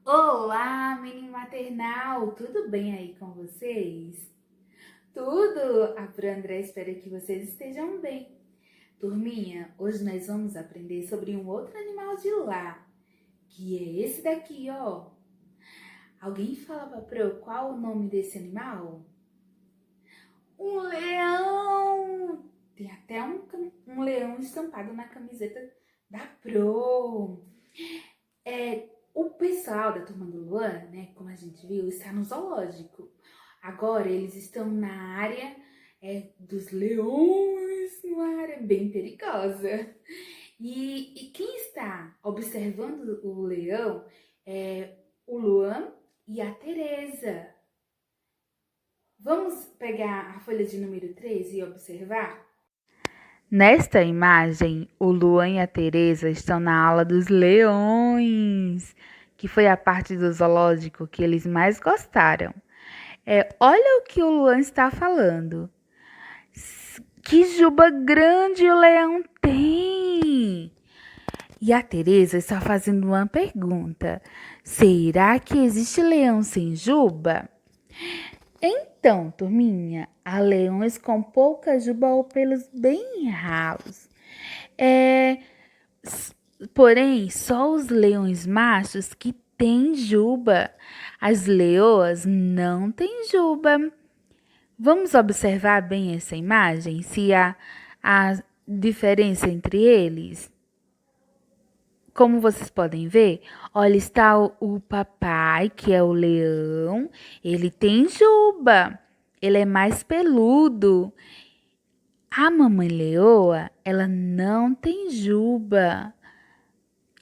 Olá, mini maternal! Tudo bem aí com vocês? Tudo! A Pro André espera que vocês estejam bem. Turminha, hoje nós vamos aprender sobre um outro animal de lá, que é esse daqui, ó. Alguém fala pra Pro qual o nome desse animal? Um leão! Tem até um leão estampado na camiseta da Pro. O pessoal da Turma do Luan, né, como a gente viu, está no zoológico. Agora eles estão na área dos leões, numa área bem perigosa. E quem está observando o leão é o Luan e a Teresa. Vamos pegar a folha de número 13 e observar? Nesta imagem, o Luan e a Teresa estão na ala dos leões, que foi a parte do zoológico que eles mais gostaram. Olha o que o Luan está falando. Que juba grande o leão tem! E a Teresa está fazendo uma pergunta. Será que existe leão sem juba? Então, turminha, há leões com pouca juba ou pelos bem ralos. É, Porém, só os leões machos que têm juba. As leoas não têm juba. Vamos observar bem essa imagem, se há a diferença entre eles. Como vocês podem ver, olha, está o papai, que é o leão, ele tem juba, ele é mais peludo. A mamãe leoa, ela não tem juba.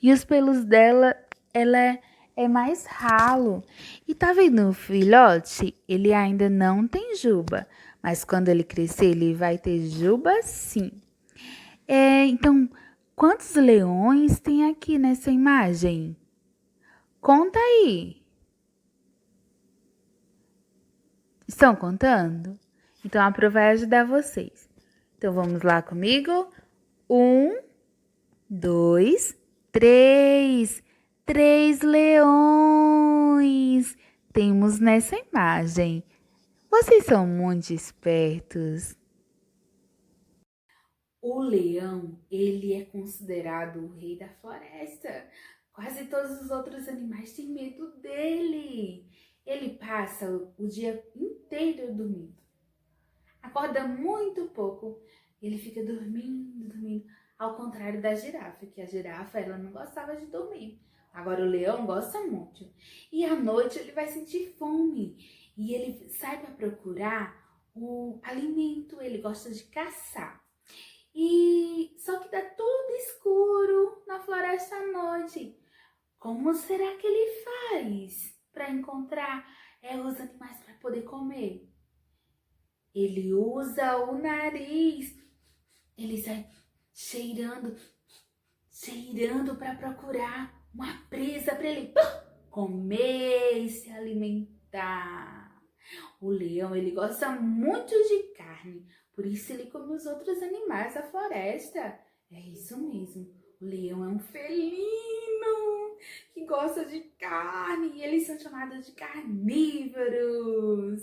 E os pelos dela, ela é mais ralo. E tá vendo o filhote? Ele ainda não tem juba. Mas quando ele crescer, ele vai ter juba sim. Então, quantos leões tem aqui nessa imagem? Conta aí. Estão contando? Então, a Pro vai ajudar vocês. Então, vamos lá comigo? 1, 2, 3. 3 leões temos nessa imagem. Vocês são muito espertos. O leão, ele é considerado o rei da floresta. Quase todos os outros animais têm medo dele. Ele passa o dia inteiro dormindo. Acorda muito pouco. Ele fica dormindo, dormindo. Ao contrário da girafa, que a girafa ela não gostava de dormir. Agora o leão gosta muito. E à noite ele vai sentir fome. E ele sai para procurar o alimento. Ele gosta de caçar. E só que tá tudo escuro na floresta à noite. Como será que ele faz para encontrar os animais para poder comer? Ele usa o nariz. Ele sai cheirando, cheirando para procurar uma presa para ele comer e se alimentar. O leão, ele gosta muito de carne, por isso ele come os outros animais da floresta. É isso mesmo, o leão é um felino que gosta de carne e eles são chamados de carnívoros.